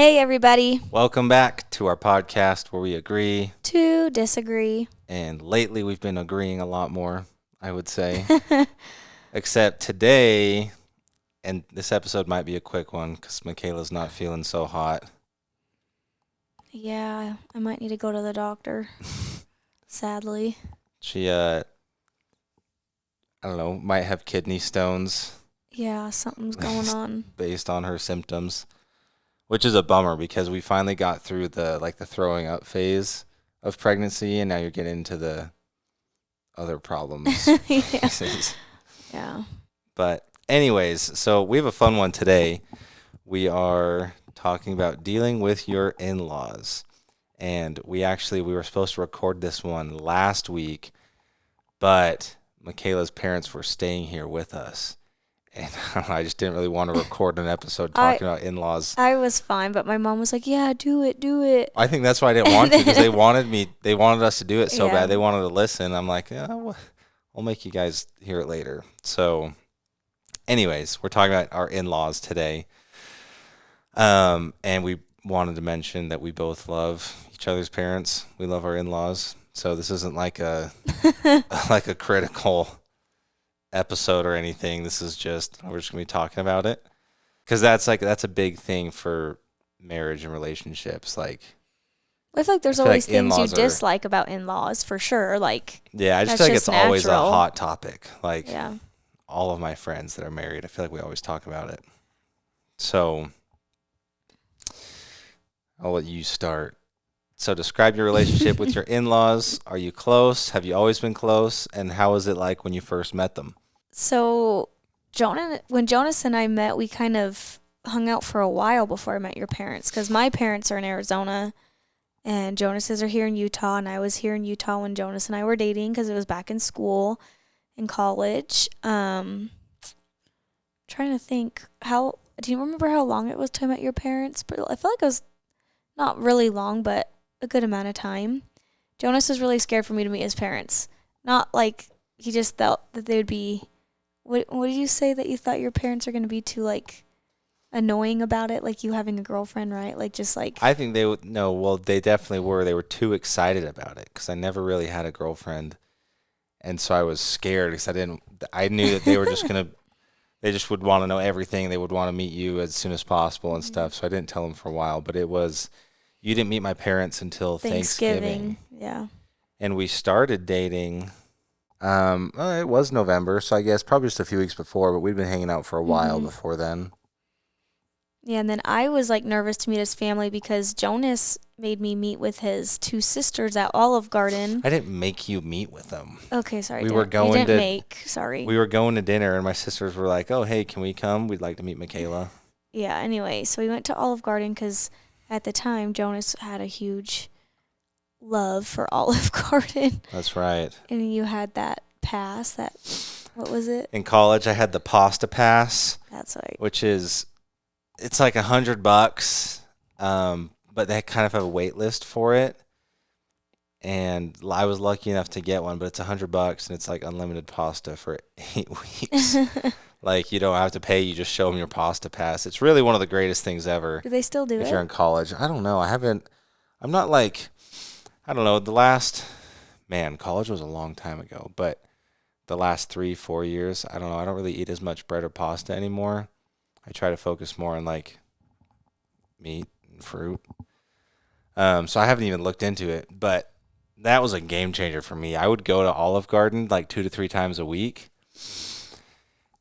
Hey, everybody. Welcome back to our podcast where we agree. To disagree. And lately we've been agreeing a lot more, I would say. Except today, and this episode might be a quick one because Mykayla's not feeling so hot. Yeah, I might need to go to the doctor, sadly. She, I don't know, might have kidney stones Yeah, something's going on. based on her symptoms, which is a bummer because we finally got through the throwing up phase of pregnancy, and now you're getting into the other problems. Yeah. Yeah. But anyways, so we have a fun one today. We are talking about dealing with your in-laws. And we were supposed to record this one last week, but Mykayla's parents were staying here with us. And I just didn't really want to record an episode talking about in-laws. I was fine, but my mom was like, yeah, do it. I think that's why I didn't want to, because they wanted us to do it so Yeah. bad. They wanted to listen. I'm like, yeah, I'll make you guys hear it later. So anyways, we're talking about our in-laws today. And we wanted to mention that we both love each other's parents. We love our in-laws. So this isn't like a critical episode or anything. This is just, we're just going to be talking about it. Because that's a big thing for marriage and relationships. I feel like there's always things you dislike about in-laws, for sure. Yeah, I just feel like it's always a hot topic. Yeah. All of my friends that are married, I feel like we always talk about it. So I'll let you start. So describe your relationship with your in-laws. Are you close? Have you always been close? And how was it like when you first met them? So when Jonas and I met, we kind of hung out for a while before I met your parents, because my parents are in Arizona and Jonas's are here in Utah, and I was here in Utah when Jonas and I were dating because it was back in school, in college. Trying to think, do you remember how long it was till I met your parents? But I feel like it was not really long, but a good amount of time. Jonas was really scared for me to meet his parents. Not like he just thought that they would be. What did you say that you thought your parents are going to be too annoying about it, like you having a girlfriend, right? I think they would. No, well, they definitely were. They were too excited about it because I never really had a girlfriend, and so I was scared because I knew that they were just gonna. They just would want to know everything. They would want to meet you as soon as possible and stuff. So I didn't tell them for a while. But you didn't meet my parents until Thanksgiving. Yeah. And we started dating. It was November, so I guess probably just a few weeks before. But we'd been hanging out for a while before then. Yeah, and then I was nervous to meet his family because Jonas made me meet with his two sisters at Olive Garden. I didn't make you meet with them. Okay, sorry. We were going to dinner, and my sisters were like, "Oh, hey, can we come? We'd like to meet Mykayla." Yeah. Anyway, so we went to Olive Garden because at the time Jonas had a huge love for Olive Garden. That's right. And you had that pass. What was it? In college, I had the pasta pass. That's right. Which is. It's like $100, but they kind of have a wait list for it. And I was lucky enough to get one, but it's $100 and it's like unlimited pasta for 8 weeks. You don't have to pay; you just show them your pasta pass. It's really one of the greatest things ever. Do they still do it? If you're in college, I don't know. I'm not I don't know. College was a long time ago, but the last 3-4 years, I don't know. I don't really eat as much bread or pasta anymore. I try to focus more on meat and fruit. So I haven't even looked into it, but that was a game changer for me. I would go to Olive Garden 2 to 3 times a week,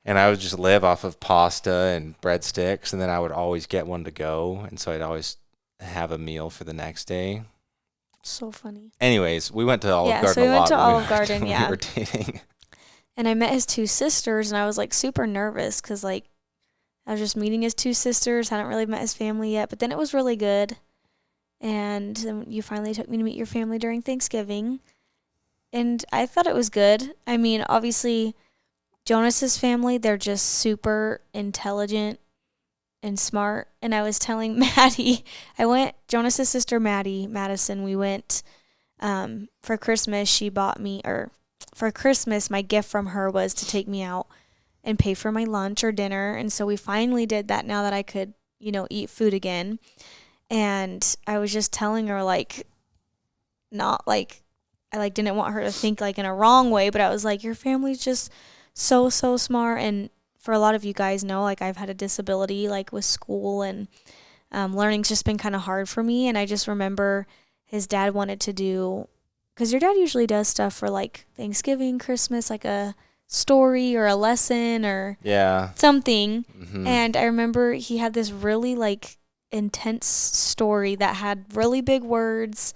and I would just live off of pasta and breadsticks, and then I would always get one to go, and so I'd always have a meal for the next day. So funny. Anyways, we went to Olive Garden so we a lot went to Olive when Garden, we were dating. And I met his two sisters, and I was super nervous because I was just meeting his two sisters. Hadn't really met his family yet, but then it was really good. And then you finally took me to meet your family during Thanksgiving. And I thought it was good. I mean, obviously, Jonas's family, they're just super intelligent and smart. And I was telling Maddie, Jonas's sister Madison, we went for Christmas. For Christmas, my gift from her was to take me out and pay for my lunch or dinner. And so we finally did that now that I could, eat food again. And I was just telling her, like, not like, I like didn't want her to think like in a wrong way, but I was like, your family's just so smart. And for a lot of you guys know, like, I've had a disability, like with school, and learning's just been kind of hard for me. And I just remember his dad wanted to do, because your dad usually does stuff for like Thanksgiving, Christmas, like a story or a lesson or Yeah. something. Mm-hmm. And I remember he had this really like intense story that had really big words,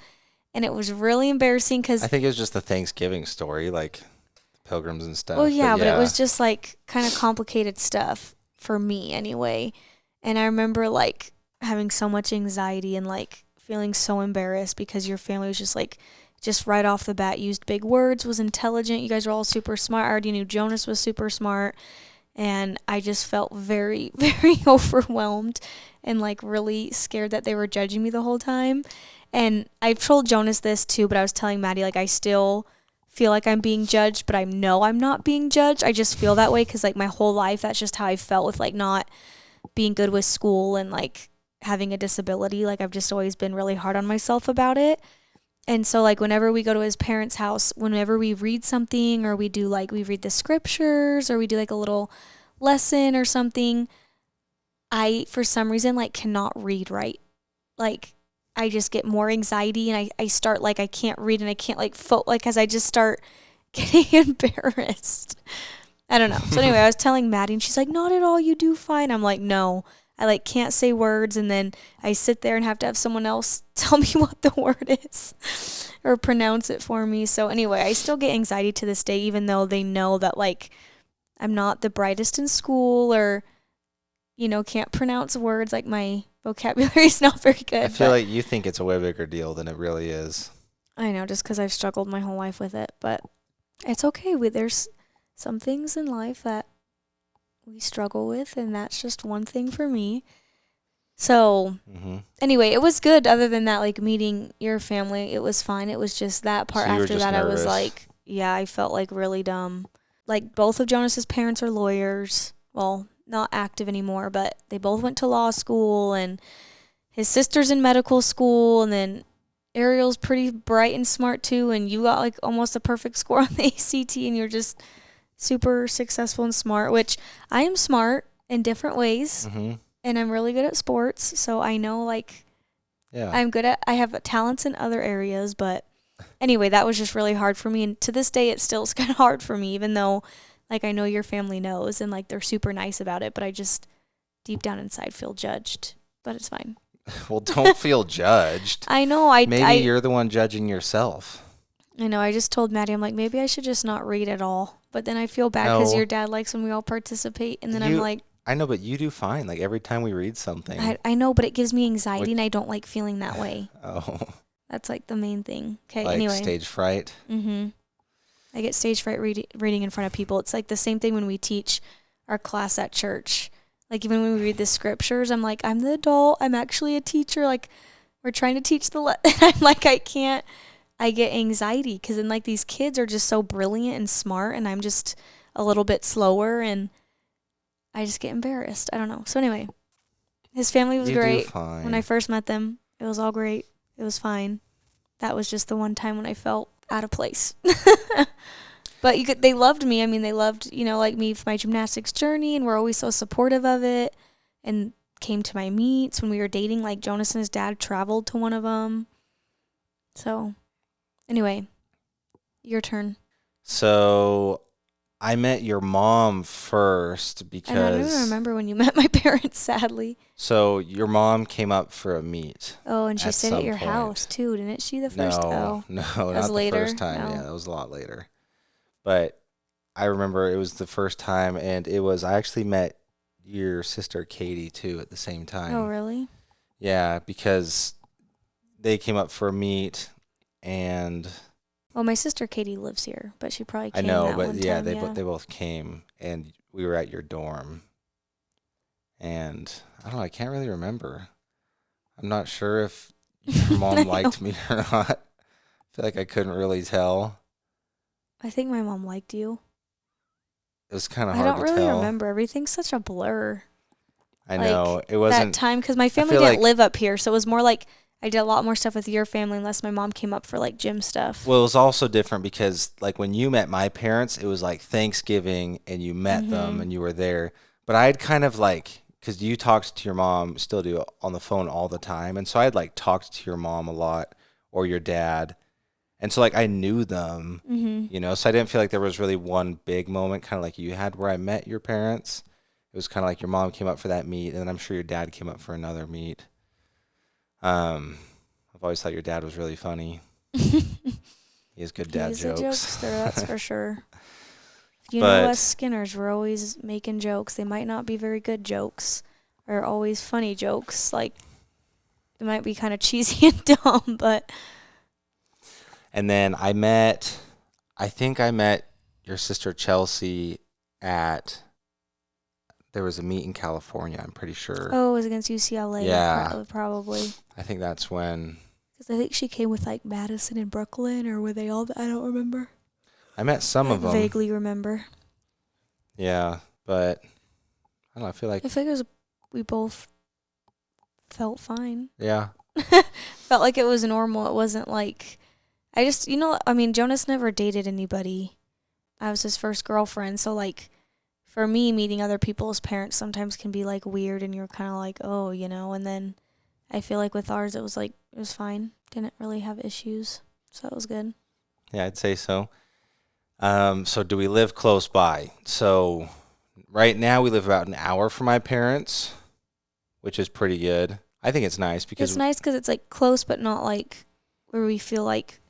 and it was really embarrassing I because, think it was just the Thanksgiving story, like pilgrims and well, stuff. But yeah, but it yeah, was just like kind of complicated stuff for me anyway. And I remember like having so much anxiety and like feeling so embarrassed because your family was just like, just right off the bat used big words, was intelligent. You guys were all super smart. I already knew Jonas was super smart. And I just felt very, very overwhelmed and like really scared that they were judging me the whole time. And I've told Jonas this too, but I was telling Maddie, like, I still feel like I'm being judged, but I know I'm not being judged. I just feel that way because, like, my whole life, that's just how I felt with, like, not being good with school and, like, having a disability. Like, I've just always been really hard on myself about it. And so, like, whenever we go to his parents' house, whenever we read something or we do, like, we read the scriptures or we do, like, a little lesson or something, I, for some reason, like, cannot read right. Like, I just get more anxiety and I start, like, I can't read and I can't, like, like, as I just start getting embarrassed. I don't know. So, anyway, I was telling Maddie and she's like, not at all, you do fine. I'm like, no. I like can't say words, and then I sit there and have to have someone else tell me what the word is or pronounce it for me. So anyway, I still get anxiety to this day, even though they know that like I'm not the brightest in school or can't pronounce words. Like my vocabulary is not very good. I feel But like you think it's a way bigger deal than it really is. I know, just because I've struggled my whole life with it. But it's okay. There's some things in life that we struggle with, and that's just one thing for me. So Mm-hmm. anyway, it was good. Other than that, like meeting your family, it was fine. It was just that part So you were after just that, I was nervous. like, yeah, I felt like really dumb. Like both of Jonas's parents are lawyers. Well, not active anymore, but they both went to law school, and his sister's in medical school, and then Ariel's pretty bright and smart too, and you got like almost a perfect score on the ACT, and you're just super successful and smart, which I am smart in different ways, Mm-hmm. and I'm really good at sports, so I know like Yeah. I have talents in other areas, but anyway, that was just really hard for me, and to this day it still is kind of hard for me, even though like I know your family knows and like they're super nice about it, but I just deep down inside feel judged, but it's fine. Well, don't feel judged. I know Maybe you're the one judging yourself. I know. I just told Maddie, I'm like, maybe I should just not read at all. But then I feel bad because your No, dad likes when we all participate. And then I'm like, I know, but you do fine. Like every time we read something. I know, but it gives me anxiety Which, and I don't like feeling that way. oh, That's like the main thing. Okay, like anyway. stage fright. I get stage fright reading in front of people. It's like the same thing when we teach our class at church. Like even when we read the scriptures, I'm like, I'm the adult. I'm actually a teacher. Like we're trying to teach I'm like, I can't. I get anxiety because then like these kids are just so brilliant and smart, and I'm just a little bit slower, and I just get embarrassed. I don't know. So anyway, his family was You do great. When I fine. first met them, it was all great. It was fine. That was just the one time when I felt out of place. But they loved me. I mean, they loved, like me for my gymnastics journey, and were always so supportive of it, and came to my meets when we were dating. Like Jonas and his dad traveled to one of them. So anyway, your turn. So I met your mom first I don't even because remember when you met my parents, sadly. so your mom came up for a meet Oh, and she at stayed at some your house point. too, didn't she? The first. No, Oh, no, that was not the later. first time. No. Yeah, that was a lot later. But I remember it was the first time, and I actually met your sister Katie too at the same Oh, time. really? Yeah, because they came up for a meet, and Well, my sister Katie lives here, but she probably I came know, that but one yeah, time. Yeah. they both came, and we were at your dorm, and I don't know, I can't really remember. I'm not sure if your mom I know. liked me or not. I feel like I couldn't really tell. I think my mom liked you. It was kind of I hard don't to really tell. remember. Everything's such a blur. I Like know. It that wasn't, time, because my I family feel didn't like, live up here, so it was more like I did a lot more stuff with your family unless my mom came up for like gym stuff. well, it was also different because like when you met my parents, it was like Thanksgiving and you met them Mhm. and you were there. But I'd kind of like, because you talked to your mom, still do on the phone all the time. And so I'd like talked to your mom a lot or your dad. And so like I knew them, Mhm. so I didn't feel like there was really one big moment kind of like you had where I met your parents. It was kind of like your mom came up for that meet and then I'm sure your dad came up for another meet. Um, I've always thought your dad was really funny. He has good dad He's a jokes. jokester, that's for sure. You know us But Skinners, we're always making jokes. They might not be very good jokes or always funny jokes. Like, they might be kind of cheesy and dumb, but and then I think I met your sister Chelsea at there was a meet in California, I'm pretty sure. oh, it was against UCLA, Yeah, probably. I think that's when Because I think she came with like Madison and Brooklyn, or were they all? I don't remember. I met some I of them. vaguely remember. Yeah, but I don't know, I feel I like think it was we both felt fine. yeah. Felt like it was normal. It wasn't like I just I mean Jonas never dated anybody. I was his first girlfriend, so like for me meeting other people's parents sometimes can be like weird and you're kind of like, "Oh, and then I feel like with ours it was fine. Didn't really have issues. So it was good. Yeah, I'd say so. So do we live close by? So right now we live about an hour from my parents, which is pretty good. I think it's nice It's because nice cuz it's like close but not like where we feel like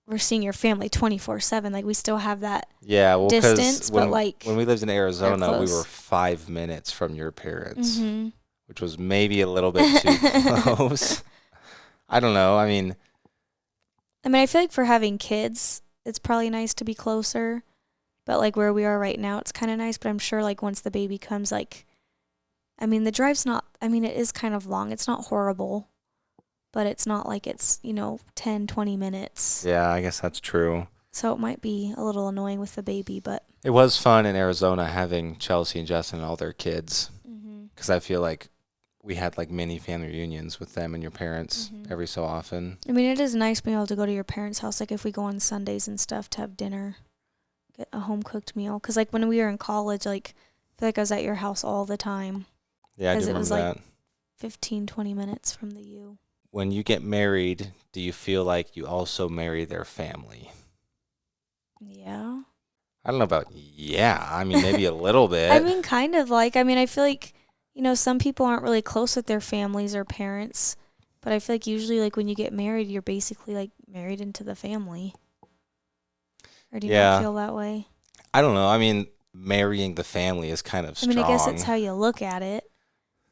we're seeing your family 24/7. Like we still have that yeah, well, because distance, but like when we lived in they're Arizona, we were close. 5 minutes from your parents, Mhm. which was maybe a little bit too close. I don't know. I mean, I mean, I feel like for having kids, it's probably nice to be closer. But like where we are right now, it's kind of nice. But I'm sure like once the baby comes, like, I mean, the drive's not, I mean, it is kind of long. It's not horrible, but it's not like it's, 10, 20 minutes. yeah, I guess that's true. So it might be a little annoying with the baby, but. It was fun in Arizona having Chelsea and Justin and all their kids Mhm. because I feel like we had like mini family reunions with them and your parents Mhm. every so often. I mean, it is nice being able to go to your parents' house, like if we go on Sundays and stuff to have dinner, get a home cooked meal. Because like when we were in college, like I feel like I was at your house all the time Yeah, I do because it was remember like that. 15, 20 minutes from the U. When you get married, do you feel like you also marry their family? Yeah. I don't know about yeah. I mean, maybe a little I bit. mean, kind of like, I mean, I feel like, some people aren't really close with their families or parents, but I feel like usually, like, when you get married, you're basically, like, married into the family. Or do you not Yeah. feel that way? I don't know. I mean, marrying the family is kind of I mean, I guess it's strong. how you look at it,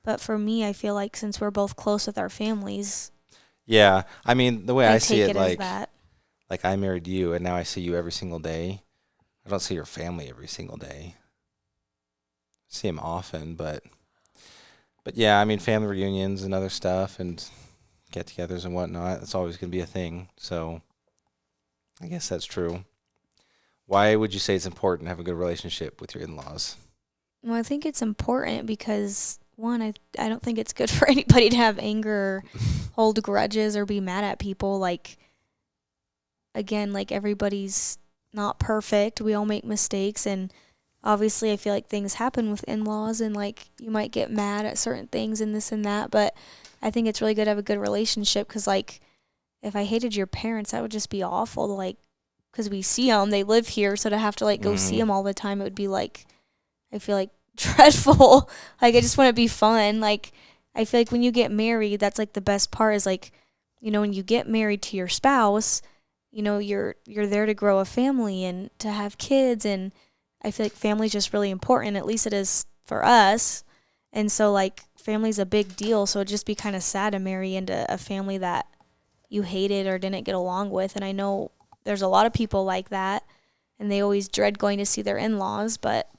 but for me, I feel like since we're both close with our families, Yeah. I mean, the way I I see take it, it as like that. I married you, and now I see you every single day. I don't see your family every single day. See them often, but yeah. I mean, family reunions and other stuff, and get-togethers and whatnot. That's always going to be a thing. So I guess that's true. Why would you say it's important to have a good relationship with your in-laws? Well, I think it's important because, one, I don't think it's good for anybody to have anger or hold grudges or be mad at people. Like, again, like everybody's not perfect. We all make mistakes, and obviously I feel like things happen with in-laws and like you might get mad at certain things and this and that, but I think it's really good to have a good relationship cuz like if I hated your parents, that would just be awful to like cuz we see them, they live here, so to have to like go see Hmm. them all the time, it would be like I feel like dreadful. Like I just want to be fun. Like I feel like when you get married, that's like the best part is like when you get married to your spouse, you're there to grow a family and to have kids, and I feel like family's just really important. At least it is for us. And so like family's a big deal, so it'd just be kind of sad to marry into a family that you hated or didn't get along with. And I know there's a lot of people like that and they always dread going to see their in-laws, but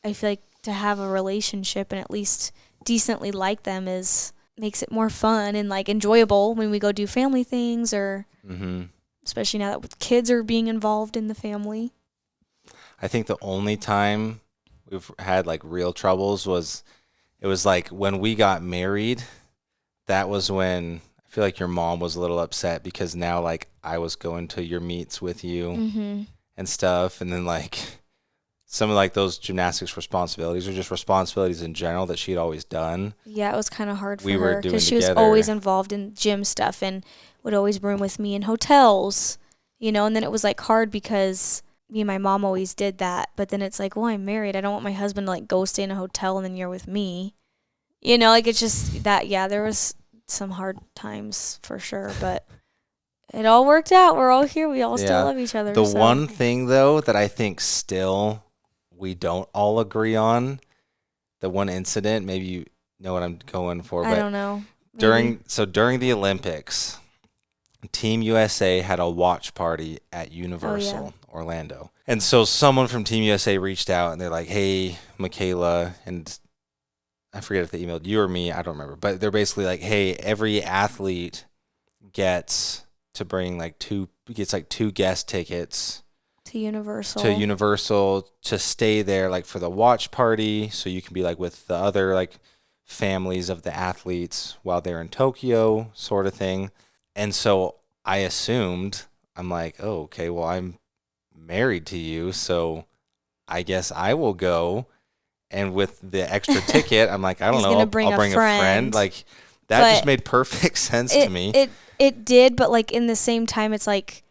I feel like to have a relationship and at least decently like them is makes it more fun and like enjoyable when we go do family things, or Hmm. especially now that with kids are being involved in the family. I think the only time we've had like real troubles was It was like when we got married, that was when I feel like your mom was a little upset because now like I was going to your meets with you and stuff. And then like some of like those gymnastics responsibilities or just responsibilities in general that she'd always done. Yeah, it was kind of hard for We were her doing because she was together. always involved in gym stuff and would always room with me in hotels, you know, and then it was like hard because me and my mom always did that. But then it's like, well, I'm married. I don't want my husband to like go stay in a hotel and then you're with me. You know, like it's just that, yeah, there was some hard times for sure, but it all worked out. We're all here. We all still Yeah. love each other. The so. one thing though that I think still we don't all agree on, the one incident, maybe you know what I'm going for, I but don't know. during the Olympics, Team USA had a watch party at Universal Orlando. And so someone from Team USA reached out and they're like, "Hey, Mykayla," and I forget if they emailed you or me, I don't remember, but they're basically like, "Hey, every athlete gets to bring like two guest tickets to Universal. To stay there like for the watch party so you can be like with the other like families of the athletes while they're in Tokyo, sort of thing." And so I assumed, I'm like, "Oh, okay, well, I'm married to you, so I guess I will go." And with the extra ticket, I'm like, I don't He's know, gonna I'll bring bring a friend. Like that But just made perfect sense to me. It did, but like in the same time, it's like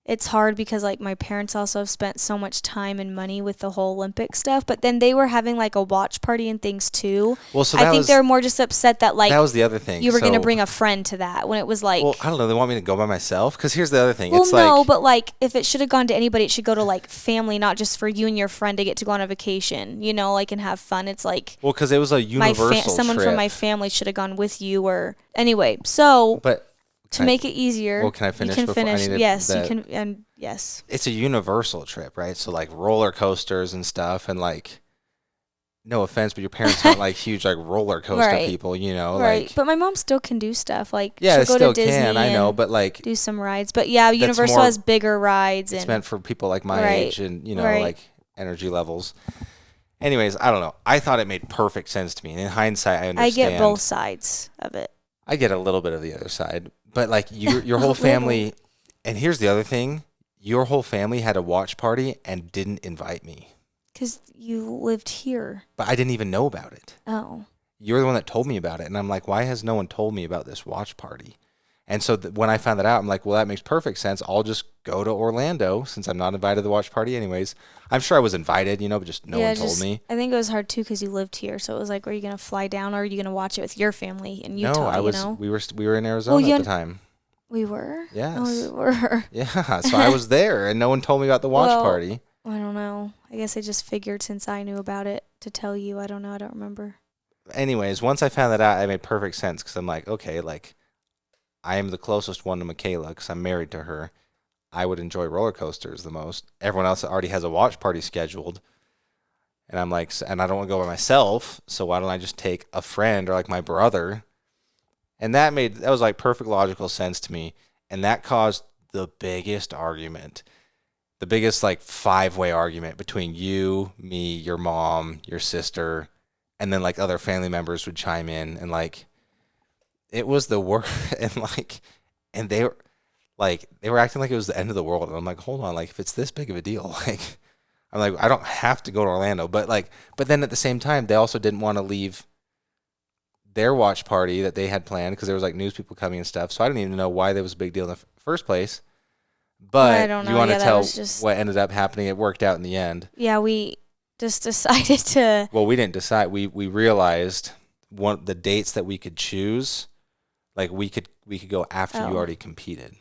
it's hard because like my parents also have spent so much time and money with the whole Olympic stuff, but then they were having like a watch party and things too. Well, so I think they were more just upset that like that was the other thing. you were gonna bring a friend to that when it was like. Well, I don't know. They want me to go by myself because here's the other thing. Well, it's no, like, but like if it should have gone to anybody, it should go to like family, not just for you and your friend to get to go on a vacation, you know, like and have fun. It's like well, because it was a Universal someone trip. from my family should have gone with you, or anyway. So, but to make it easier, well, can I finish? You can finish. Yes, you can, and yes. It's a Universal trip, right? So like roller coasters and stuff, and like, no offense, but your parents aren't like huge like roller coaster people, you know? Right. Like, but my mom still can do stuff. Like yeah, she'll go still to Disney can. I know, but like do some rides. But yeah, Universal has bigger rides. It's and meant for people like my age and you know like energy levels. Anyways, I don't know. I thought it made perfect sense to me. And in hindsight, I understand. I get both sides of it. I get a little bit of the other side, but like your whole family. And here's the other thing: your whole family had a watch party and didn't invite me. Because you lived here. But I didn't even know about it. Oh. You're the one that told me about it, and I'm like, why has no one told me about this watch party? And so when I found that out, I'm like, well, that makes perfect sense. I'll just go to Orlando since I'm not invited to the watch party anyways. I'm sure I was invited, you know, but just no one told me. I think it was hard, too, because you lived here. So it was like, were you going to fly down or are you going to watch it with your family in Utah? No, I was. You know? We were in Arizona at the time. We were? Yes. Oh, we were. Yeah, so I was there, and no one told me about the watch party. I don't know. I guess I just figured since I knew about it to tell you. I don't know. I don't remember. Anyways, once I found that out, it made perfect sense because I'm like, okay, like, I am the closest one to Mykayla because I'm married to her. I would enjoy roller coasters the most. Everyone else already has a watch party scheduled. And I'm like, and I don't want to go by myself, so why don't I just take a friend or like my brother? And that was like perfect logical sense to me. And that caused the biggest argument. The biggest like 5-way argument between you, me, your mom, your sister, and then like other family members would chime in and like it was the worst and they were acting like it was the end of the world. And I'm like, hold on, like if it's this big of a deal, like I'm like, I don't have to go to Orlando. But then at the same time, they also didn't want to leave their watch party that they had planned because there was like news people coming and stuff. So I didn't even know why that was a big deal in the first place. But I don't know. You want to tell just what ended up happening? It worked out in the end. Yeah, we just decided to. Well, we didn't decide. We realized the dates that we could choose. Like we could go after you already competed.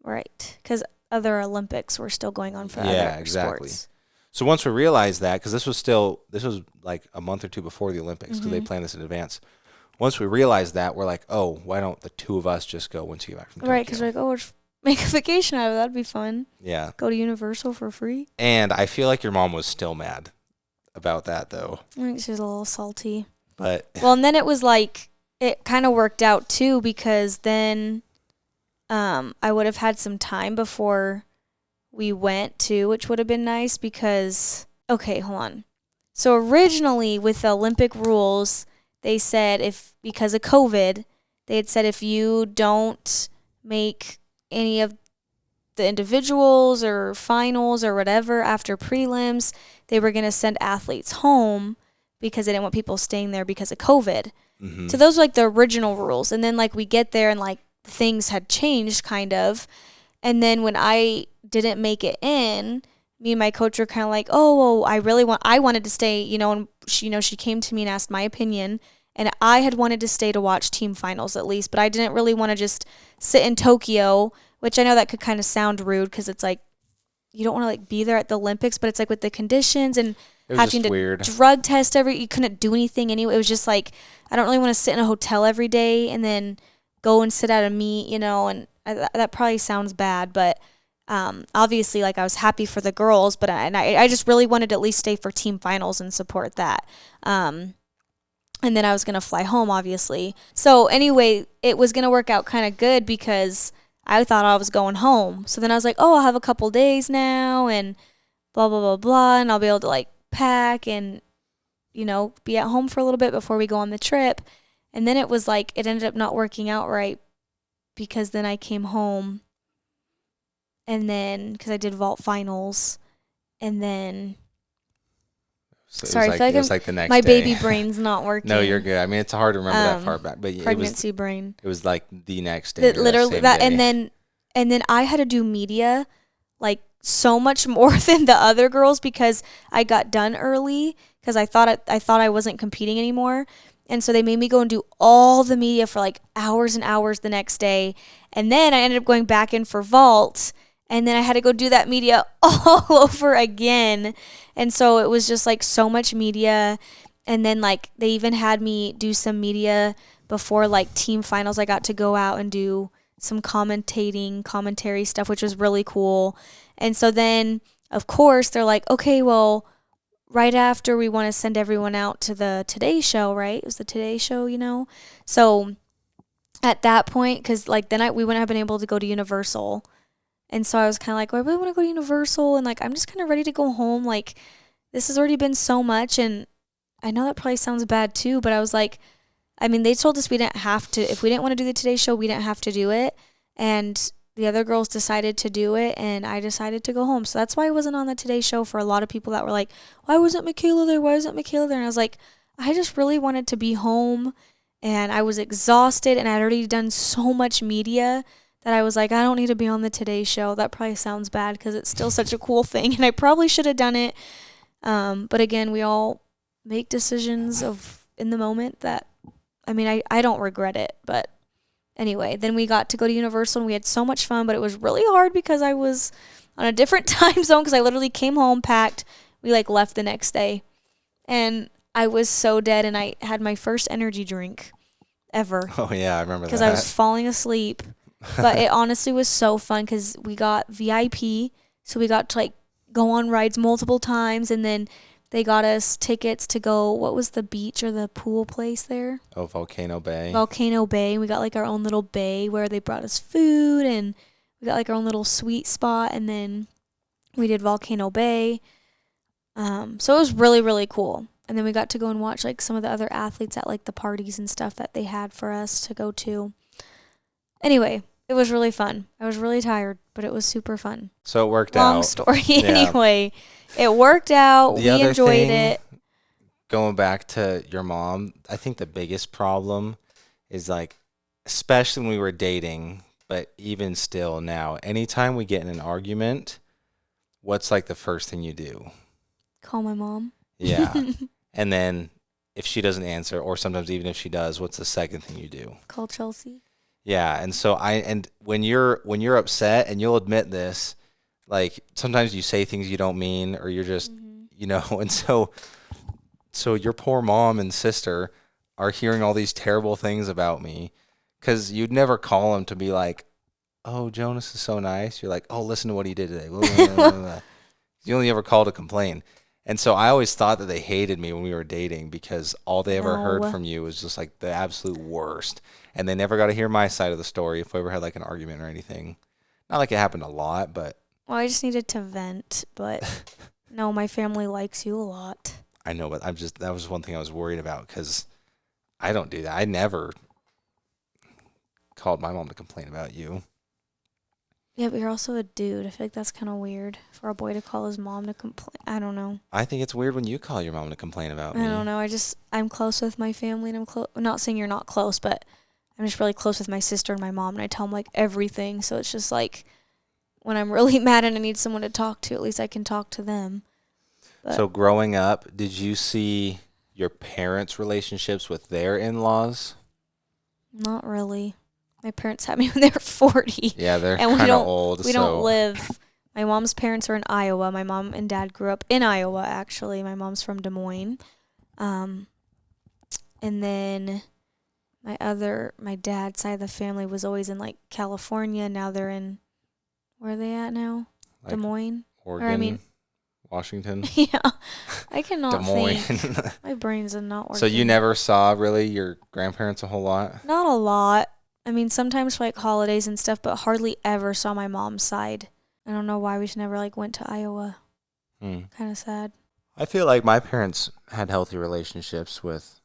Right, because other Olympics were still going on for other sports. So once we realized that, because this was like a month or two before the Olympics, because they planned this in advance. Once we realized that, we're like, oh, why don't the two of us just go once you get back from Tokyo? Right, because we're like, oh, we'll make a vacation out of it. That'd be fun. Yeah. Go to Universal for free. And I feel like your mom was still mad about that, though. I think she's a little salty. But well, and then it was like, it kind of worked out, too, because then I would have had some time before we went, too, which would have been nice because, okay, hold on. So originally, with the Olympic rules, they said because of COVID, they had said if you don't make any of the individuals or finals or whatever after prelims, they were going to send athletes home because they didn't want people staying there because of COVID. Mm-hmm. So those were like the original rules. And then like we get there and like things had changed kind of. And then when I didn't make it in, me and my coach were kind of like, oh, well, I wanted to stay, and she came to me and asked my opinion. And I had wanted to stay to watch team finals at least, but I didn't really want to just sit in Tokyo, which I know that could kind of sound rude because it's like you don't want to like be there at the Olympics, but it's like with the conditions and having to weird. drug test you couldn't do anything anyway. It was just like I don't really want to sit in a hotel every day and then go and sit at a meet, and that probably sounds bad, but obviously like I was happy for the girls, but I just really wanted to at least stay for team finals and support that. And then I was going to fly home, obviously. So anyway, it was going to work out kind of good because I thought I was going home. So then I was like, oh, I'll have a couple days now and blah, blah, blah, blah. And I'll be able to like pack and, be at home for a little bit before we go on the trip. And then it was like, it ended up not working out right because then I came home and then, because I did vault finals and then... So Sorry, I feel like it was like the next my day. baby brain's not working. No, you're good. I mean, it's hard to remember that far back, but pregnancy brain. It was like the next day. Literally that, day. and then I had to do media, like so much more than the other girls because I got done early because I thought I wasn't competing anymore, and so they made me go and do all the media for like hours and hours the next day, and then I ended up going back in for vault. And then I had to go do that media all over again. And so it was just like so much media. And then like they even had me do some media before like team finals. I got to go out and do some commentary stuff, which was really cool. And so then, of course, they're like, okay, well, right after we want to send everyone out to the Today Show, right? It was the Today Show, So at that point, because like then we wouldn't have been able to go to Universal. And so I was kind of like, well, I really want to go to Universal. And like, I'm just kind of ready to go home. Like, this has already been so much. And I know that probably sounds bad too, but I was like, I mean, they told us we didn't have to, if we didn't want to do the Today Show, we didn't have to do it. And the other girls decided to do it. And I decided to go home. So that's why I wasn't on the Today Show for a lot of people that were like, why wasn't Mykayla there? Why wasn't Mykayla there? And I was like, I just really wanted to be home. And I was exhausted. And I'd already done so much media that I was like, I don't need to be on the Today Show. That probably sounds bad because it's still such a cool thing, and I probably should have done it. But again, we all make decisions in the moment that, I mean, I don't regret it. But anyway, then we got to go to Universal, and we had so much fun, but it was really hard because I was on a different time zone because I literally came home, packed. We, like, left the next day. And I was so dead, and I had my first energy drink ever. Oh, yeah, I remember that. Because I was falling asleep. But it honestly was so fun because we got VIP, so we got to like go on rides multiple times, and then they got us tickets to go, what was the beach or the pool place there? Oh, Volcano Bay. Volcano Bay. We got like our own little bay where they brought us food, and we got like our own little sweet spot, and then we did Volcano Bay. So it was really, really cool. And then we got to go and watch like some of the other athletes at like the parties and stuff that they had for us to go to. Anyway, it was really fun. I was really tired, but it was super fun. So it worked out. Long story. Anyway, it worked out. We enjoyed it. Going back to your mom, I think the biggest problem is like, especially when we were dating, but even still now, anytime we get in an argument, what's like the first thing you do? Call my mom. Yeah. And then if she doesn't answer, or sometimes even if she does, what's the second thing you do? Call Chelsea. Yeah, and so when you're upset, and you'll admit this, like sometimes you say things you don't mean, or you're just and so your poor mom and sister are hearing all these terrible things about me, because you'd never call them to be like, oh, Jonas is so nice. You're like, oh, listen to what he did today. You only ever call to complain. And so I always thought that they hated me when we were dating, because all they ever heard from you was just like the absolute worst. And they never got to hear my side of the story if we ever had like an argument or anything. Not like it happened a lot, but. Well, I just needed to vent, but no, my family likes you a lot. I know, but that was one thing I was worried about, because I don't do that. I never called my mom to complain about you. Yeah, but you're also a dude. I feel like that's kind of weird for a boy to call his mom to complain. I don't know. I think it's weird when you call your mom to complain about me. I don't know. I'm close with my family, and I'm not saying you're not close, but I'm just really close with my sister and my mom, and I tell them like everything. So it's just like when I'm really mad and I need someone to talk to, at least I can talk to them. But So growing up, did you see your parents' relationships with their in-laws? not really. My parents had me when they were 40. Yeah, they're And kind of old. we don't live. My mom's parents are in Iowa. My mom and dad grew up in Iowa, actually. My mom's from Des Moines. And then my dad's side of the family was always in like California. Now they're in, where are they at now? like Des Moines? Oregon, Washington, Yeah. I cannot Des Moines. think. My brain's not working. So you never saw really your grandparents a whole lot? Not a lot. I mean, sometimes for like holidays and stuff, but hardly ever saw my mom's side. I don't know why we just never like went to Iowa. Kind of sad. I feel like my parents had healthy relationships with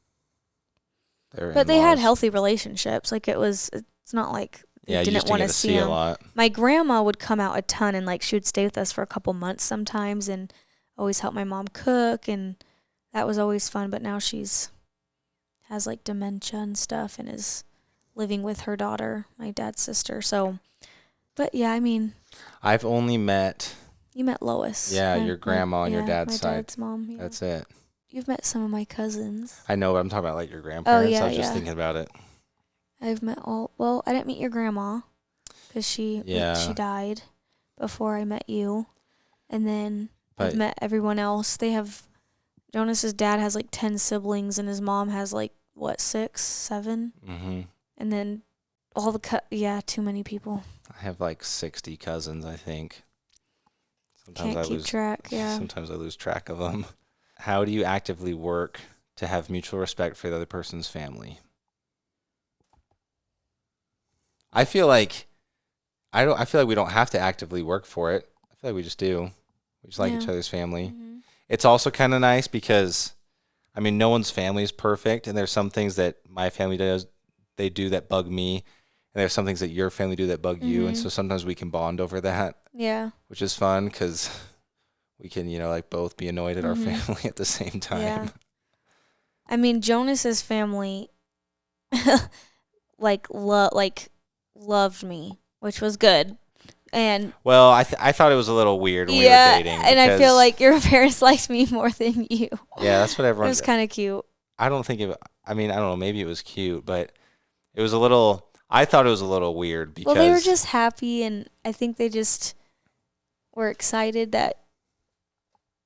their But they had in-laws. healthy relationships. Like it's not like they Yeah, you just didn't want didn't to get to see see a them. lot. My grandma would come out a ton, and like she would stay with us for a couple months sometimes, and always help my mom cook, and that was always fun. But now has like dementia and stuff, and is living with her daughter, my dad's sister. So, but yeah, I mean, I've only met, you met Lois. your grandma on your dad's my side. dad's mom. Yeah. That's it. You've met some of my cousins. I know, but I'm talking about like your grandparents. yeah, I was just yeah. thinking about it. I've met I didn't meet your grandma because she died before I met you. And then I've met everyone else. Jonas's dad has like 10 siblings, and his mom has like, 6, 7? Mm-hmm. And then too many people. I have like 60 cousins, I think. Can't keep track, yeah. Sometimes I lose track of them. How do you actively work to have mutual respect for the other person's family? I feel like we don't have to actively work for it. I feel like we just do. We just like each other's family. Mm-hmm. It's also kind of nice because, I mean, no one's family is perfect, and there's some things that my family they do that bug me, and there's some things that your family do that bug you, and so sometimes we can bond over that. Yeah. Which is fun because we can, like both be annoyed at our family at the same time. Yeah. I mean, Jonas's family, loved me, which was good. And well, I thought it was a little weird when we were dating. And I feel like your parents liked me more than you. Yeah, that's what everyone. It was kind of cute. I don't think I don't know. Maybe it was cute, but it was a little. I thought it was a little weird because. Well, they were just happy, and I think they just were excited that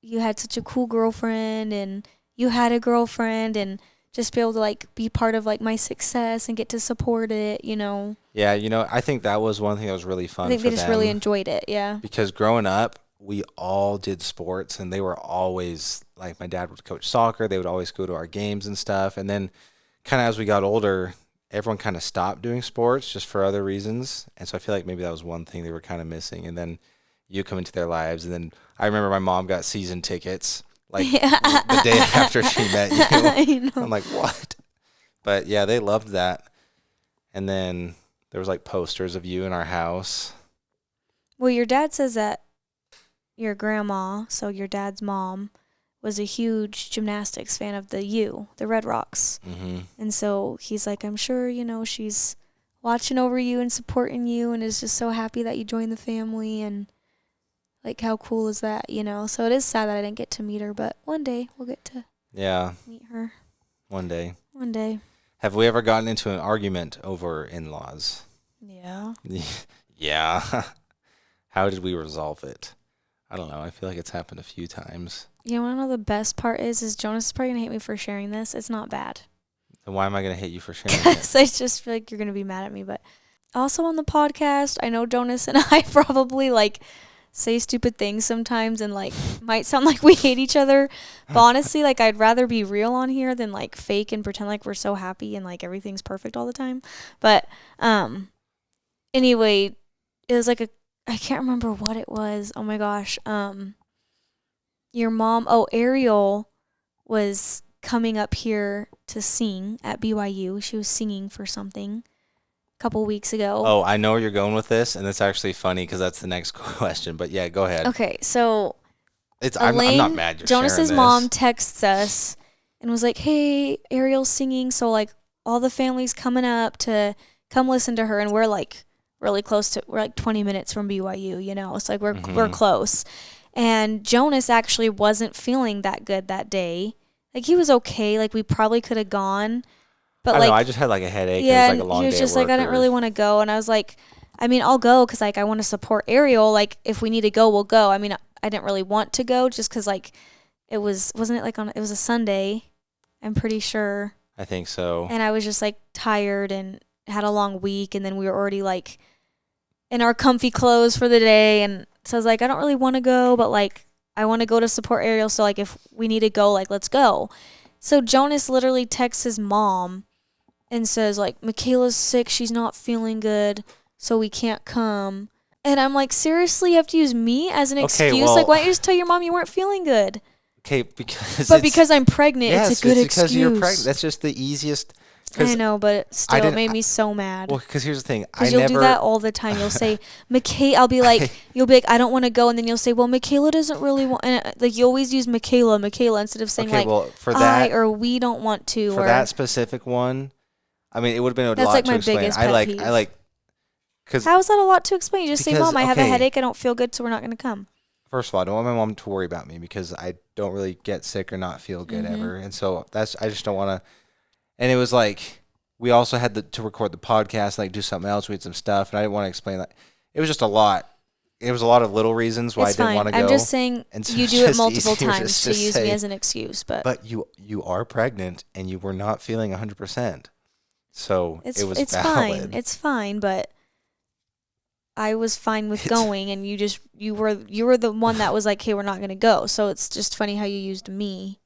you had such a cool girlfriend, and you had a girlfriend, and just be able to like be part of like my success and get to support it, Yeah, I think that was one thing that was really fun. I think for they just them, really enjoyed it, yeah. Because growing up, we all did sports, and they were always like, my dad would coach soccer. They would always go to our games and stuff. And then, kind of as we got older, everyone kind of stopped doing sports just for other reasons. And so I feel like maybe that was one thing they were kind of missing. And then you come into their lives, and then I remember my mom got season tickets. Like the day after she met you. I know. I'm like, what? But yeah, they loved that. And then there was like posters of you in our house. Well, your dad says that your grandma, so your dad's mom, was a huge gymnastics fan of the Red Rocks. Mm-hmm. And so he's like, I'm sure, she's watching over you and supporting you and is just so happy that you joined the family, and like, how cool is that, So it is sad that I didn't get to meet her, but one day we'll get to meet her. One day. One day. Have we ever gotten into an argument over in-laws? Yeah. Yeah. How did we resolve it? I don't know. I feel like it's happened a few times. You want to know the best part is Jonas is probably going to hate me for sharing this. It's not bad. Then why am I going to hate you for sharing it? Because I just feel like you're going to be mad at me. But also on the podcast, I know Jonas and I probably like say stupid things sometimes and like might sound like we hate each other. But honestly, like, I'd rather be real on here than like fake and pretend like we're so happy and like everything's perfect all the time. But anyway, it was like I can't remember what it was. Oh my gosh. Your mom, Ariel was coming up here to sing at BYU. She was singing for something a couple weeks ago. Oh, I know where you're going with this, and it's actually funny because that's the next question. But yeah, go ahead. Okay, so I'm not mad you're Jonas's sharing this. mom texts us and was like, "Hey, Ariel's singing, so like all the family's coming up to come listen to her," and we're like really close to, we're like 20 minutes from BYU, you know, it's like we're close. And Jonas actually wasn't feeling that good that day. Like he was okay, like we probably could have gone, but I just had like a headache. Yeah, it was like a long he was day just at work, like, I didn't really want to go, and I was like, I mean, I'll go because like I want to support Ariel. Like if we need to go, we'll go. I mean, I didn't really want to go just because like it wasn't it like it was a Sunday, I'm pretty sure. I think so. And I was just like tired and had a long week, and then we were already like in our comfy clothes for the day, and so I was like, I don't really want to go, but like I want to go to support Ariel, so like if we need to go, like let's go. So Jonas literally texts his mom and says like, Mykayla's sick, she's not feeling good, so we can't come. And I'm like, seriously, you have to use me as an excuse? Well, like, why don't you just tell your mom you weren't feeling good? Okay, because I'm pregnant, yes, it's a good it's because excuse. you're pregnant. That's just the easiest. I know, but still, it made me so mad. Well, because here's the thing. Because you'll do that all the time. You'll say, I'll be like, you'll be like, I don't want to go. And then you'll say, well, Mykayla doesn't really want, and like you always use Mykayla instead of saying for that, or we don't want to. For that specific one, I mean, it would have been a that's lot like to my explain. biggest pet peeve. I like, because. How's that a lot to explain? You just say, Mom, I have a okay, headache. I don't feel good, so we're not going to come. First of all, I don't want my mom to worry about me because I don't really get sick or not feel good ever. And so I just don't want to. And it was like, we also had to record the podcast, like do something else. We had some stuff, and I didn't want to explain that. It was just a lot. It was a lot of little reasons why I didn't want to go. I'm just saying so you do it multiple times to use me as an excuse. But you are pregnant, and you were not feeling 100%. So it was it's valid. fine. It's fine, but I was fine with going, and you were the one that was like, hey, we're not going to go. So it's just funny how you used me.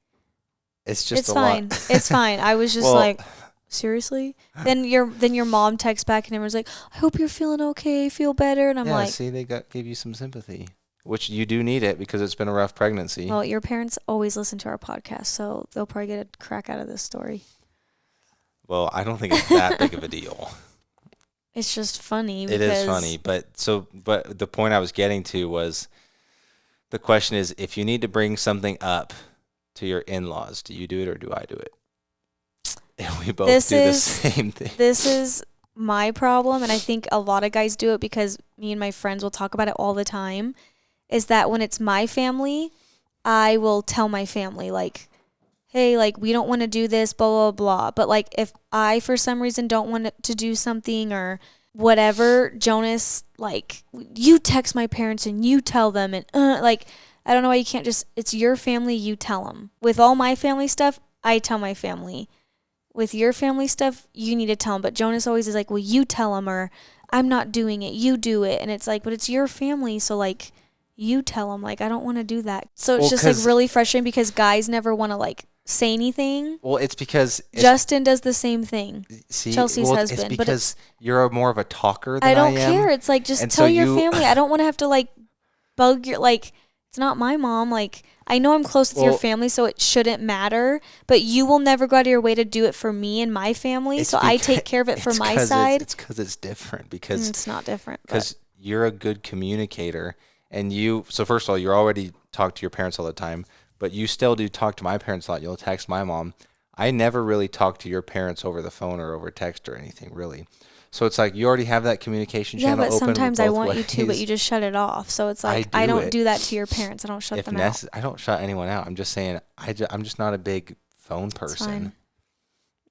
It's just it's fine. It's fine. I was just like, seriously? Then your mom texts back and everyone's like, I hope you're feeling okay, feel better. And I'm like, see, they gave you some sympathy, which you do need it because it's been a rough pregnancy. Well, your parents always listen to our podcast, so they'll probably get a crack out of this story. Well, I don't think it's that big of a deal. It's just funny. It is funny, but the point I was getting to was, the question is, if you need to bring something up to your in-laws, do you do it or do I do it? And we both do the same thing. This is my problem, and I think a lot of guys do it because me and my friends will talk about it all the time, is that when it's my family, I will tell my family, like, hey, like, we don't want to do this, blah, blah, blah. But, like, if I, for some reason, don't want to do something or whatever, Jonas, like, you text my parents and you tell them, and, like, I don't know why you can't just, it's your family, you tell them. With all my family stuff, I tell my family. With your family stuff, you need to tell them. But Jonas always is like, well, you tell them, or I'm not doing it, you do it. And it's like, but it's your family, so, like, you tell them. Like, I don't want to do that. So it's just, like, really frustrating because guys never want to, like, say anything. Well, it's because Justin does the same thing. See, Chelsea's husband. It's because you're more of a talker than I I am. don't care. It's like, just tell your family. I don't want to have to, like, bug your, like, it's not my mom. Like, I know I'm close with your family, so it shouldn't matter. But you will never go out of your way to do it for me and my family. So I take care of it for my side. It's because it's different. Because it's not different. Because you're a good communicator. And so first of all, you already talk to your parents all the time. But you still do talk to my parents a lot. You'll text my mom. I never really talk to your parents over the phone or over text or anything, really. So it's like you already have that communication channel open. Yeah, but sometimes I want ways. you to, but you just shut it off. So it's like, I don't do that to your parents. I don't shut them out. I don't shut anyone out. I'm just saying, I'm just not a big phone person. Fine.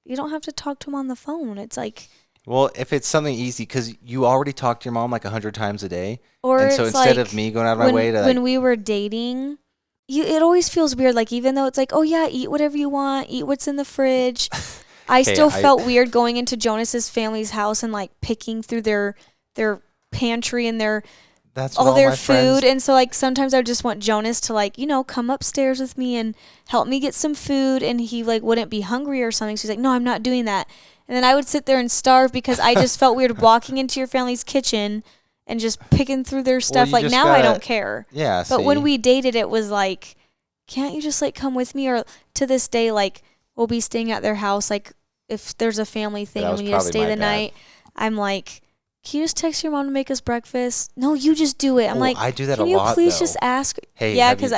You don't have to talk to them on the phone. It's like... Well, if it's something easy, because you already talk to your mom like 100 times a day. Or and so instead of me going out of my way to... When we were dating... it always feels weird, like, even though it's like, oh yeah, eat whatever you want, eat what's in the fridge. I still felt weird going into Jonas's family's house and, like, picking through their pantry and all their food. Friends. And so, like, sometimes I would just want Jonas to, like, you know, come upstairs with me and help me get some food, and he, like, wouldn't be hungry or something. So he's like, no, I'm not doing that. And then I would sit there and starve because I just felt weird walking into your family's kitchen and just picking through their stuff. Like, now I don't care. Yeah, but when we dated, it was like, can't you just, like, come with me? Or to this day, like, we'll be staying at their house. Like, if there's a family thing and we need to stay the night, I'm like, can you just text your mom to make us breakfast? No, you just do it. I'm like, I do that can a you lot, please though. just ask? Hey, yeah, because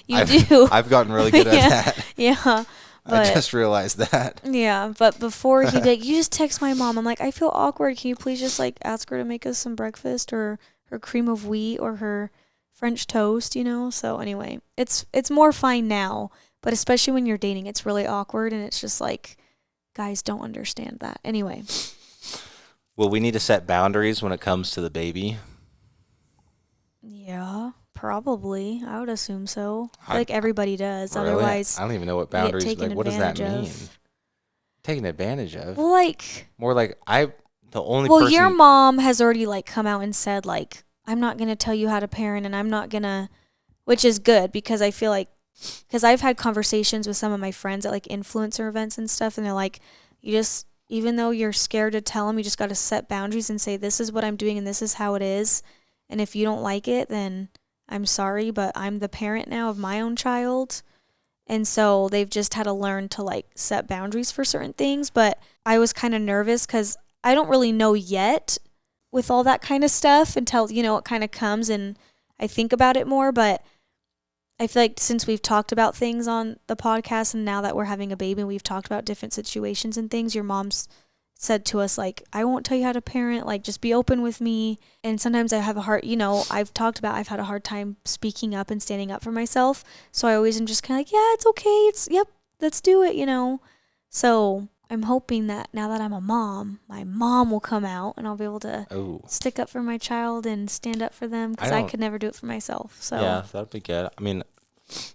you do. I've gotten really good at that. Yeah. I just realized that. Yeah, but before he'd be like, you just text my mom. I'm like, I feel awkward. Can you please just like ask her to make us some breakfast or her cream of wheat or her French toast, you know? So anyway, it's more fine now, but especially when you're dating, it's really awkward and it's just like guys don't understand that. Anyway. Well, we need to set boundaries when it comes to the baby. Yeah, probably. I would assume so. I feel like everybody does. Really? Otherwise, I don't even know what boundaries, like, what does that mean? Taken advantage of? Well, like, more like the only well, person. your mom has already like come out and said like, I'm not going to tell you how to parent and I'm not going to, which is good because I feel like, because I've had conversations with some of my friends at like influencer events and stuff, and they're like, you just, even though you're scared to tell them, you just got to set boundaries and say, this is what I'm doing and this is how it is. And if you don't like it, then I'm sorry, but I'm the parent now of my own child. And so they've just had to learn to like set boundaries for certain things. But I was kind of nervous because I don't really know yet with all that kind of stuff until, you know, it kind of comes and I think about it more. But I feel like since we've talked about things on the podcast and now that we're having a baby and we've talked about different situations and things, your mom's said to us, like, I won't tell you how to parent, like, just be open with me. And sometimes I have a hard, you know, I've had a hard time speaking up and standing up for myself. So I always am just kind of like, yeah, it's okay. Yep, let's do it, you know. So I'm hoping that now that I'm a mom, my mom will come out and I'll be able to stick up for my child and stand up for them because I could never do it for myself. So yeah, that'd be good. I mean,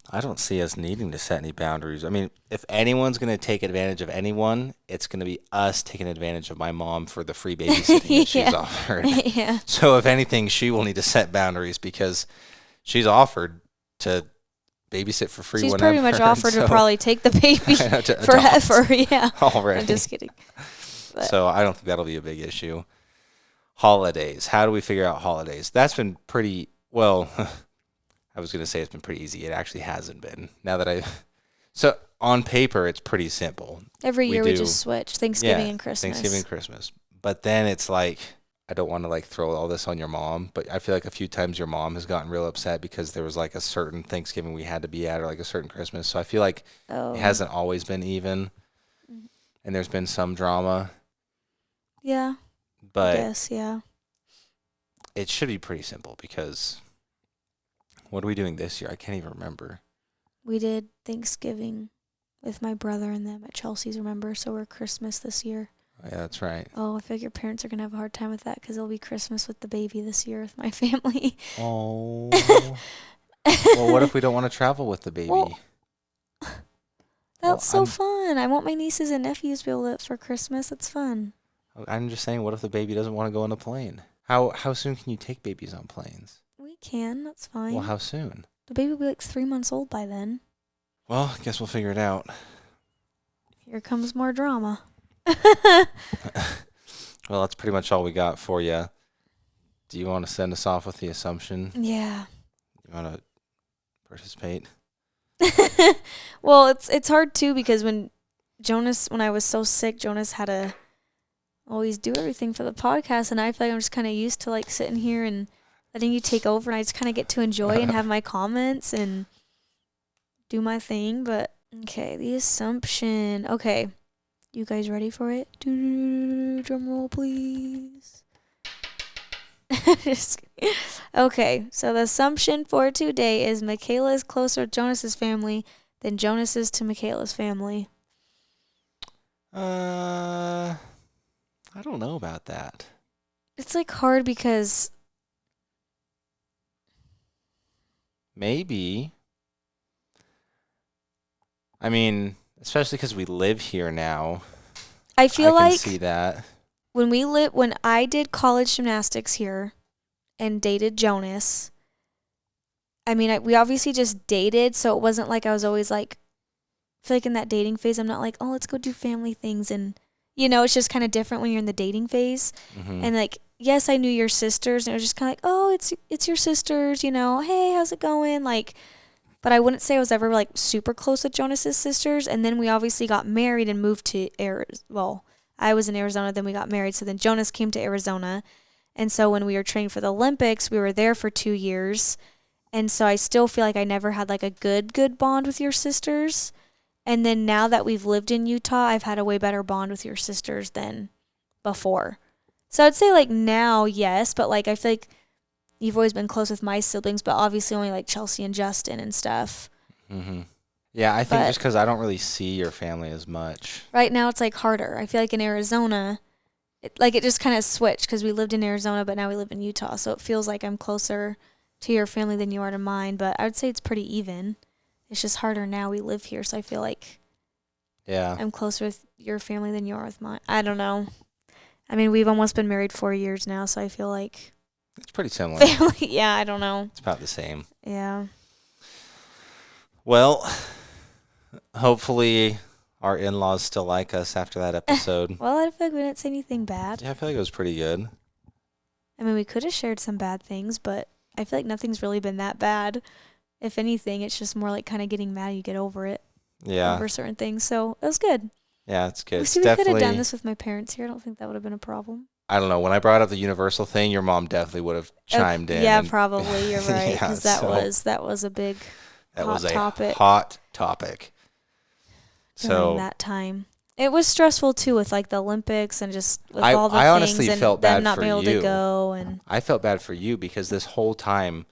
I don't see us needing to set any boundaries. I mean, if anyone's going to take advantage of anyone, it's going to be us taking advantage of my mom for the free babysitting that she's offered. Yeah. So if anything, she will need to set boundaries because she's offered to babysit for free. She's pretty much offered to probably take the baby forever. Yeah. Already. I'm just kidding. But. So I don't think that'll be a big issue. Holidays. How do we figure out holidays? That's been pretty, well, I was going to say it's been pretty easy. It actually hasn't been. So on paper, it's pretty simple. Every year we just switch Thanksgiving and Christmas. Thanksgiving and Christmas. But then it's like, I don't want to like throw all this on your mom, but I feel like a few times your mom has gotten real upset because there was like a certain Thanksgiving we had to be at or like a certain Christmas. So I feel like it hasn't always been even. And there's been some drama. Yeah. But I guess, yeah. It should be pretty simple because what are we doing this year? I can't even remember. We did Thanksgiving with my brother and them at Chelsea's, remember? So we're Christmas this year. Oh, yeah, that's right. Oh, I feel like your parents are going to have a hard time with that because it'll be Christmas with the baby this year with my family. Oh. Well, what if we don't want to travel with the baby? Well, that's so fun. I want my nieces and nephews to be able to for Christmas. That's fun. I'm just saying, what if the baby doesn't want to go on a plane? How soon can you take babies on planes? We can. That's fine. Well, how soon? The baby will be like 3 months old by then. Well, I guess we'll figure it out. Here comes more drama. Well, that's pretty much all we got for you. Do you want to send us off with the assumption? Yeah. You want to participate? Well, it's hard too because when I was so sick, Jonas had to always do everything for the podcast, and I feel like I'm just kind of used to like sitting here and letting you take over, and I just kind of get to enjoy and have my comments and do my thing. But okay, the assumption. Okay, you guys ready for it? Drum roll, please. Okay, so the assumption for today is Mykayla is closer to Jonas's family than Jonas is to Mykayla's family. I don't know about that. It's like hard because maybe. I mean, especially because we live here now. I feel I can like see that. When I did college gymnastics here and dated Jonas, I mean, we obviously just dated, so it wasn't like I was always like, I feel like in that dating phase, I'm not like, oh, let's go do family things. And, you know, it's just kind of different when you're in the dating phase. Mm-hmm. And like, yes, I knew your sisters, and it was just kind of like, oh, it's your sisters, you know, hey, how's it going? Like, But I wouldn't say I was ever like super close with Jonas's sisters. And then we obviously got married and moved to well, I was in Arizona, then we got married. So then Jonas came to Arizona. And so when we were training for the Olympics, we were there for 2 years. And so I still feel like I never had like a good bond with your sisters. And then now that we've lived in Utah, I've had a way better bond with your sisters than before. So I'd say like now, yes, but like I feel like you've always been close with my siblings, but obviously only like Chelsea and Justin and stuff. Mm-hmm. Yeah, I think But just because I don't really see your family as much. right now it's like harder. I feel like in Arizona, it just kind of switched because we lived in Arizona, but now we live in Utah. So it feels like I'm closer to your family than you are to mine. But I would say it's pretty even. It's just harder now we live here. So I feel like I'm closer with your family than you are with mine. I don't know. I mean, we've almost been married 4 years now, so I feel like It's pretty similar. family. Yeah, I don't know. It's about the same. Yeah. Well, hopefully our in-laws still like us after that episode. Well, I feel like we didn't say anything bad. Yeah, I feel like it was pretty good. I mean, we could have shared some bad things, but I feel like nothing's really been that bad. If anything, it's just more like kind of getting mad. You get over it. Yeah. Over certain things. So it was good. Yeah, it's good. See, we could have done this with my parents here. I don't think that would have been a problem. I don't know. When I brought up the Universal thing, your mom definitely would have chimed in. Yeah, probably. You're right. Because Yeah, that was a big hot topic. Hot topic. During that time. It was stressful too with like the Olympics and just with all the I things honestly and felt them bad not for being able you. to go. And I felt bad for you because this whole time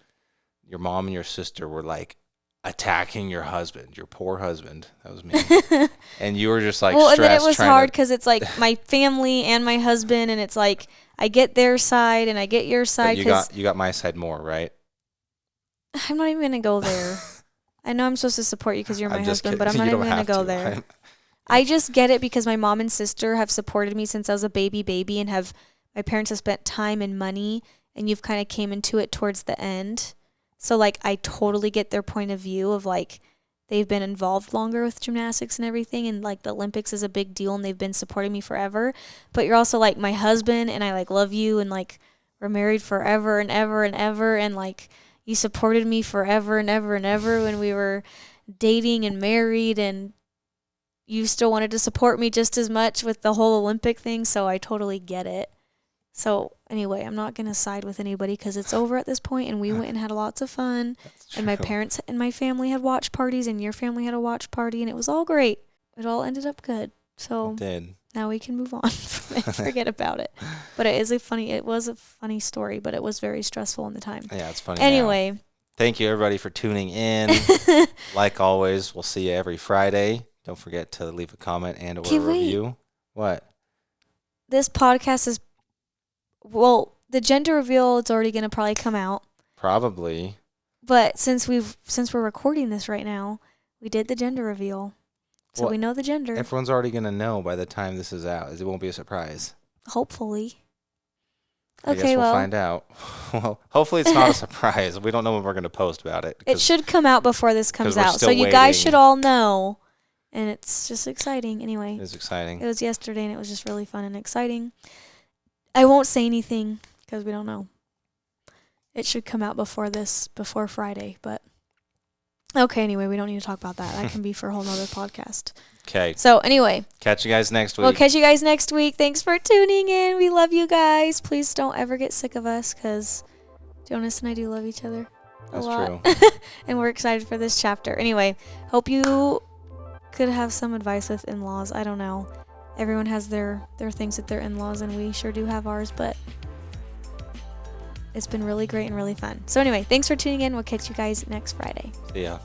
your mom and your sister were like attacking your husband, your poor husband. That was me. And you were just like well, stressed. And then it was hard because it's like my family and my husband, and it's like I get their side and I get your side. But you got my side more, right? I'm not even gonna go there. I know I'm supposed to support you because you're my husband, but I'm not even gonna go there. I just get it because my mom and sister have supported me since I was a baby, and my parents have spent time and money, and you've kind of came into it towards the end. So like I totally get their point of view of like they've been involved longer with gymnastics and everything, and like the Olympics is a big deal and they've been supporting me forever. But you're also like my husband, and I like love you, and like we're married forever and ever and ever, and like you supported me forever and ever and ever when we were dating and married, and you still wanted to support me just as much with the whole Olympic thing, so I totally get it. So anyway, I'm not going to side with anybody because it's over at this point, and we went and had lots of fun. And my parents and my family had watch parties, and your family had a watch party, and it was all great. It all ended up good. So it did. Now we can move on from it, forget about it. But it was a funny story, but it was very stressful in the time. Yeah, it's funny. Anyway. Now. Thank you, everybody, for tuning in. Like always, we'll see you every Friday. Don't forget to leave a comment and or a review. What? This podcast is, well, the gender reveal is already going to probably come out. Probably. But since we're recording this right now, we did the gender reveal. So we know the gender. Everyone's already going to know by the time this is out. It won't be a surprise. Hopefully. I guess we'll find out. Well, hopefully it's not a surprise. We don't know when we're going to post about it. It should come out before this comes out. So you guys should all know. And it's just exciting. Anyway. It is exciting. It was yesterday, and it was just really fun and exciting. I won't say anything because we don't know. It should come out before Friday, but okay, anyway, we don't need to talk about that. That can be for a whole nother podcast. Okay. So anyway. Catch you guys next week. We'll catch you guys next week. Thanks for tuning in. We love you guys. Please don't ever get sick of us because Jonas and I do love each other a lot. That's true. And we're excited for this chapter. Anyway, hope you could have some advice with in-laws. I don't know. Everyone has their things with their in-laws, and we sure do have ours, but it's been really great and really fun. So anyway, thanks for tuning in. We'll catch you guys next Friday. See ya.